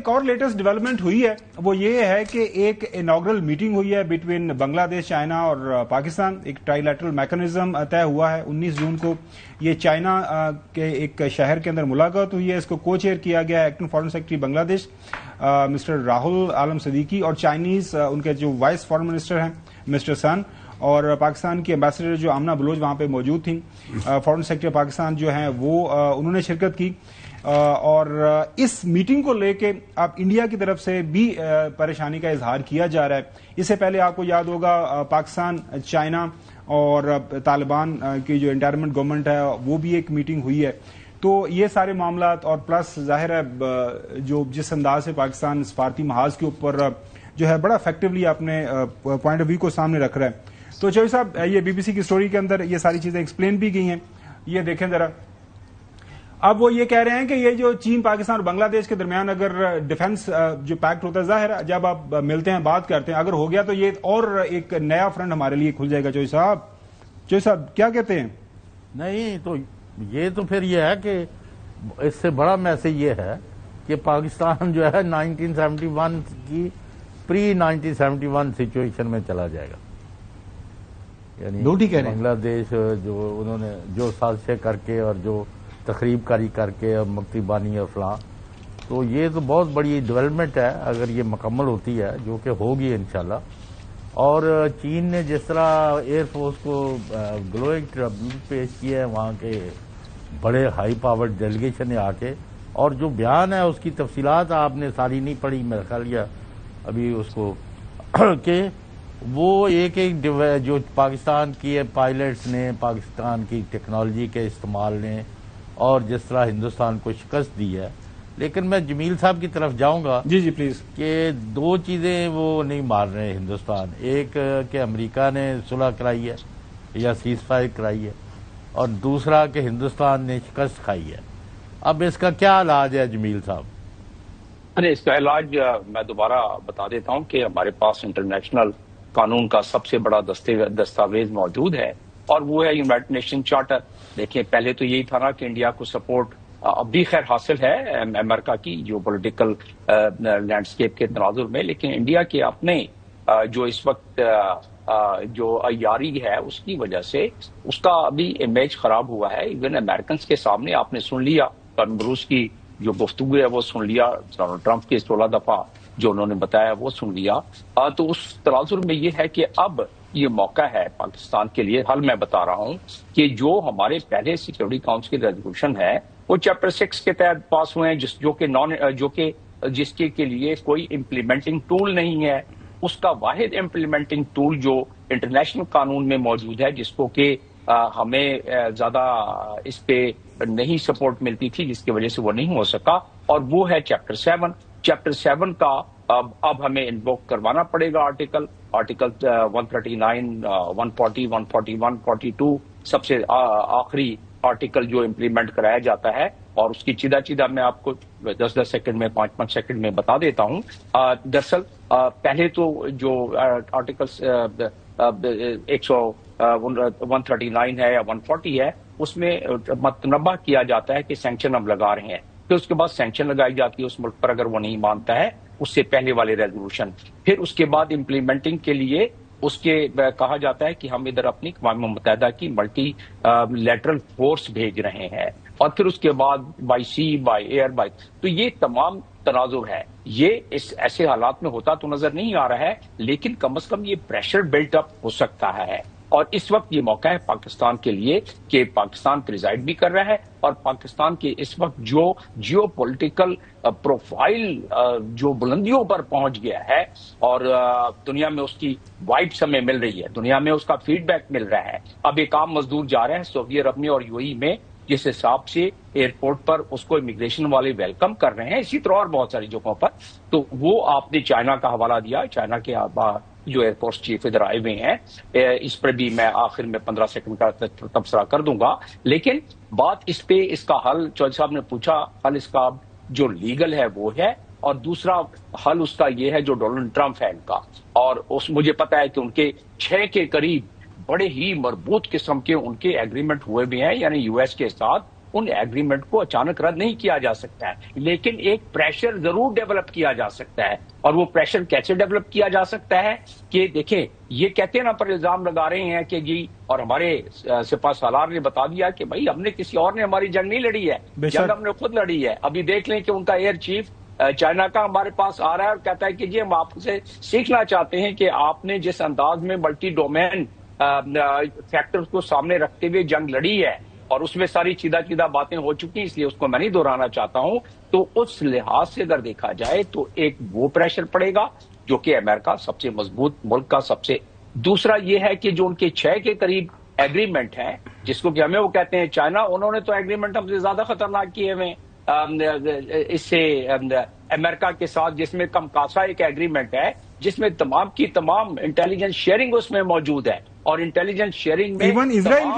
ایک اور latest development ہوئی ہے وہ یہ ہے کہ ایک اناگرل میٹنگ ہوئی ہے بٹوین بنگلہ دیش، چائنا اور پاکستان. ایک ٹرائی لیٹرل میکنزم طے ہوا ہے 19 جون کو. یہ چائنا کے ایک شہر کے اندر ملاقات ہوئی ہے. اس کو کو چیئر کیا گیا ہے ایکٹنگ فارن سیکرٹری بنگلہ دیش مسٹر راہل عالم صدیقی، اور چائنیز ان کے جو وائس فارن منسٹر ہیں مسٹر سن، اور پاکستان کی امبیسڈر جو آمنہ بلوچ وہاں پہ موجود تھیں. فارن سیکرٹری پاکستان جو ہیں وہ انہوں نے شرکت کی. اور اس میٹنگ کو لے کے اب انڈیا کی طرف سے بھی پریشانی کا اظہار کیا جا رہا ہے. اس سے پہلے آپ کو یاد ہوگا پاکستان، چائنا اور طالبان کی جو انٹرمنٹ گورنمنٹ ہے وہ بھی ایک میٹنگ ہوئی ہے. تو یہ سارے معاملات اور پلس ظاہر ہے جو جس انداز سے پاکستان سفارتی محاذ کے اوپر جو ہے بڑا افیکٹولی اپنے پوائنٹ آف ویو کو سامنے رکھ رہا ہے. تو چوہدری صاحب یہ بی بی سی کی سٹوری کے اندر یہ ساری چیزیں ایکسپلین بھی گئی ہیں. یہ دیکھیں ذرا، اب وہ یہ کہہ رہے ہیں کہ یہ جو چین، پاکستان اور بنگلہ دیش کے درمیان اگر ڈیفنس جو پیکٹ ہوتا ہے، ظاہر ہے جب آپ ملتے ہیں بات کرتے ہیں، اگر ہو گیا تو یہ اور ایک نیا فرنٹ ہمارے لیے کھل جائے گا. چوہدری صاحب کیا کہتے ہیں؟ نہیں تو یہ تو پھر یہ ہے کہ اس سے بڑا میسج یہ ہے کہ پاکستان جو ہے 1971 کی پری 1971 سچویشن میں چلا جائے گا. یعنی بنگلہ دیش جو انہوں نے جو سازشیں کر کے اور جو تقریب کاری کر کے اور مکتی بانی اور فلاں، تو یہ تو بہت بڑی ڈیولپمنٹ ہے اگر یہ مکمل ہوتی ہے، جو کہ ہوگی انشاءاللہ. اور چین نے جس طرح ایئر فورس کو گلوئنگ ٹربیوٹ پیش کیا ہے وہاں کے بڑے ہائی پاور ڈیلیگیشن نے آ کے، اور جو بیان ہے اس کی تفصیلات آپ نے ساری نہیں پڑھی میرا خیال، یا ابھی اس کو کہ وہ ایک جو پاکستان کی پائلٹس نے، پاکستان کی ٹیکنالوجی کے استعمال نے، اور جس طرح ہندوستان کو شکست دی ہے. لیکن میں جمیل صاحب کی طرف جاؤں گا. جی پلیز. کہ دو چیزیں وہ نہیں مار رہے ہندوستان. ایک کہ امریکہ نے صلح کرائی ہے یا سیز فائر کرائی ہے، اور دوسرا کہ ہندوستان نے شکست کھائی ہے. اب اس کا کیا علاج ہے جمیل صاحب؟ ارے اس کا علاج میں دوبارہ بتا دیتا ہوں کہ ہمارے پاس انٹرنیشنل قانون کا سب سے بڑا دستاویز موجود ہے، اور وہ ہے یونائٹڈ نیشن چارٹر. دیکھیں پہلے تو یہی تھا نا کہ انڈیا کو سپورٹ اب بھی خیر حاصل ہے امریکہ کی جو پولیٹیکل لینڈسکیپ کے تناظر میں، لیکن انڈیا کے اپنے جو اس وقت جو عیاری ہے اس کی وجہ سے اس کا ابھی امیج خراب ہوا ہے. ایون امریکنز کے سامنے آپ نے سن لیا، روس کی جو گفتگو ہے وہ سن لیا، ٹرمپ کے 16 دفعہ جو انہوں نے بتایا وہ سن لیا. تو اس تناظر میں یہ ہے کہ اب یہ موقع ہے پاکستان کے لیے. حل میں بتا رہا ہوں کہ جو ہمارے پہلے سیکورٹی کاؤنسل ریزولوشن ہے وہ چیپٹر 6 کے تحت پاس ہوئے ہیں، جس کے لیے کوئی امپلیمنٹنگ ٹول نہیں ہے. اس کا واحد امپلیمنٹنگ ٹول جو انٹرنیشنل قانون میں موجود ہے، جس کو کہ ہمیں زیادہ اس پہ نہیں سپورٹ ملتی تھی، جس کی وجہ سے وہ نہیں ہو سکا، اور وہ ہے چیپٹر 7. چیپٹر 7 کا اب ہمیں انووک کروانا پڑے گا آرٹیکل 139، 140، 141، 42 سب سے آخری آرٹیکل جو امپلیمنٹ کرایا جاتا ہے. اور اس کی چیدہ میں آپ کو 10 سیکنڈ میں 5 سیکنڈ میں بتا دیتا ہوں. دراصل پہلے تو جو آرٹیکل 139 ہے یا 140 ہے، اس میں متنبہ کیا جاتا ہے کہ سینکشن ہم لگا رہے ہیں. پھر اس کے بعد سینکشن لگائی جاتی ہے اس ملک پر اگر وہ نہیں مانتا ہے اس سے پہلے والے ریزولوشن. پھر اس کے بعد امپلیمنٹنگ کے لیے اس کے کہا جاتا ہے کہ ہم ادھر اپنی اقوام متحدہ کی ملٹی لیٹرل فورس بھیج رہے ہیں، اور پھر اس کے بعد بائی سی، بائی ایئر، بائی. تو یہ تمام تناظر ہے. یہ اس ایسے حالات میں ہوتا تو نظر نہیں آ رہا ہے، لیکن کم از کم یہ پریشر بلٹ اپ ہو سکتا ہے. اور اس وقت یہ موقع ہے پاکستان کے لیے کہ پاکستان پریزائڈ بھی کر رہا ہے، اور پاکستان کے اس وقت جو جیو پولیٹیکل پروفائل جو بلندیوں پر پہنچ گیا ہے، اور دنیا میں اس کی وائبس ہمیں مل رہی ہے، دنیا میں اس کا فیڈ بیک مل رہا ہے. اب ایک عام مزدور جا رہے ہیں سعودی عرب میں اور یو اے ای میں، جس حساب سے ایئرپورٹ پر اس کو امیگریشن والے ویلکم کر رہے ہیں، اسی طرح اور بہت ساری جگہوں پر. تو وہ آپ نے چائنا کا حوالہ دیا، چائنا کے جو ایئر فورس چیف ادھر آئے ہوئے ہیں، اس پر بھی میں آخر میں 15 سیکنڈ کا تبصرہ کر دوں گا. لیکن بات اس پہ، اس کا حل چودھری صاحب نے پوچھا، حل اس کا جو لیگل ہے وہ ہے، اور دوسرا حل اس کا یہ ہے جو ڈونلڈ ٹرمپ ہے ان کا. اور مجھے پتا ہے کہ ان کے 6 کے قریب بڑے ہی مربوط قسم کے ان کے ایگریمنٹ ہوئے بھی ہیں، یعنی یو ایس کے ساتھ ان ایگریمنٹ کو اچانک رد نہیں کیا جا سکتا ہے، لیکن ایک پریشر ضرور ڈیولپ کیا جا سکتا ہے. اور وہ پریشر کیسے ڈیولپ کیا جا سکتا ہے کہ دیکھیں یہ کہتے ہیں نا پر الزام لگا رہے ہیں کہ جی، اور ہمارے سپاہ سالار نے بتا دیا کہ بھائی ہم نے کسی اور نے ہماری جنگ نہیں لڑی ہے، جنگ ہم نے خود لڑی ہے. ابھی دیکھ لیں کہ ان کا ایئر چیف چائنا کا ہمارے پاس آ رہا ہے اور کہتا ہے کہ جی ہم آپ سے سیکھنا چاہتے ہیں کہ آپ نے جس انداز میں ملٹی ڈومین فیکٹرز کو سامنے رکھتے ہوئے جنگ لڑی ہے اور اس میں ساری چیدہ باتیں ہو چکی ہیں، اس لیے اس کو میں نہیں دہرانا چاہتا ہوں. تو اس لحاظ سے اگر دیکھا جائے تو ایک وہ پریشر پڑے گا جو کہ امریکہ سب سے مضبوط ملک کا سب سے. دوسرا یہ ہے کہ جو ان کے 6 کے قریب ایگریمنٹ ہے جس کو کہ ہمیں وہ کہتے ہیں چائنا، انہوں نے تو ایگریمنٹ ہم سے زیادہ خطرناک کیے ہوئے اس سے امریکہ کے ساتھ، جس میں کمکاسا ایک ایگریمنٹ ہے جس میں تمام کی تمام انٹیلیجنس شیئرنگ اس میں موجود ہے. اور انٹیلیجنس شیئرنگ میں ایون اسرائیل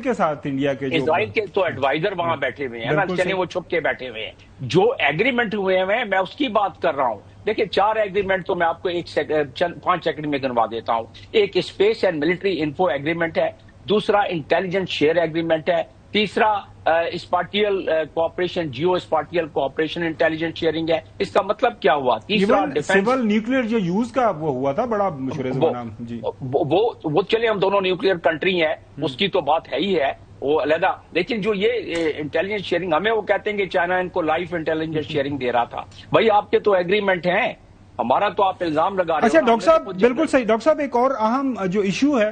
کے ساتھ انڈیا کے اسرائیل کے تو ایڈوائزر وہاں بیٹھے ہوئے ہیں نا، چلیں وہ چھپ کے بیٹھے ہوئے ہیں. جو ایگریمنٹ ہوئے ہیں میں اس کی بات کر رہا ہوں. دیکھیں 4 ایگریمنٹ تو میں آپ کو 5 سیکنڈ میں گنوا دیتا ہوں. ایک space and military info agreement ہے، دوسرا انٹیلیجنس شیئر ایگریمنٹ ہے، تیسرا spatial cooperation, geo spatial cooperation intelligence sharing ہے. اس کا مطلب کیا ہوا؟ تیسرا سول نیوکلیئر جو یوز کا وہ ہوا تھا بڑا مشہور نام. جی وہ چلے ہم دونوں نیوکلیئر کنٹری ہیں، اس کی تو بات ہے ہی ہے وہ علیحدہ. لیکن جو یہ انٹیلیجنس شیئرنگ ہمیں وہ کہتے ہیں کہ چائنا ان کو لائف انٹیلیجنس شیئرنگ دے رہا تھا. بھائی آپ کے تو ایگریمنٹ ہیں، ہمارا تو آپ الزام لگا رہے ہیں. اچھا ڈاکٹر صاحب بالکل صحیح. ڈاکٹر صاحب ایک اور اہم جو ایشو ہے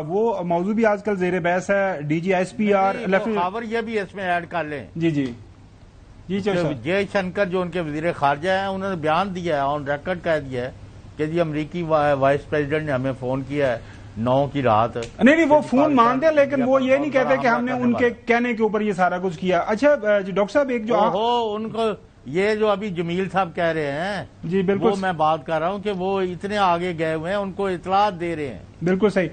وہ موضوع بھی آج کل زیر بحث ہے. D G S P R خبر یہ بھی اس میں ایڈ کر لیں. جی جے شنکر جو ان کے وزیر خارجہ ہیں، انہوں نے بیان دیا ہے، آن ریکارڈ کہہ دیا ہے کہ جی امریکی وائس پریزیڈنٹ نے ہمیں فون کیا ہے 9 کی رات. نہیں وہ فون مانتے ہیں لیکن وہ یہ نہیں کہتے کہ ہم نے ان کے کہنے کے اوپر یہ سارا کچھ کیا. اچھا ڈاکٹر صاحب ایک جو ان کو یہ جو ابھی جمیل صاحب کہہ رہے ہیں، جی بالکل وہ میں بات کر رہا ہوں کہ وہ اتنے آگے گئے ہوئے ہیں، ان کو اطلاعات دے رہے ہیں. بالکل صحیح.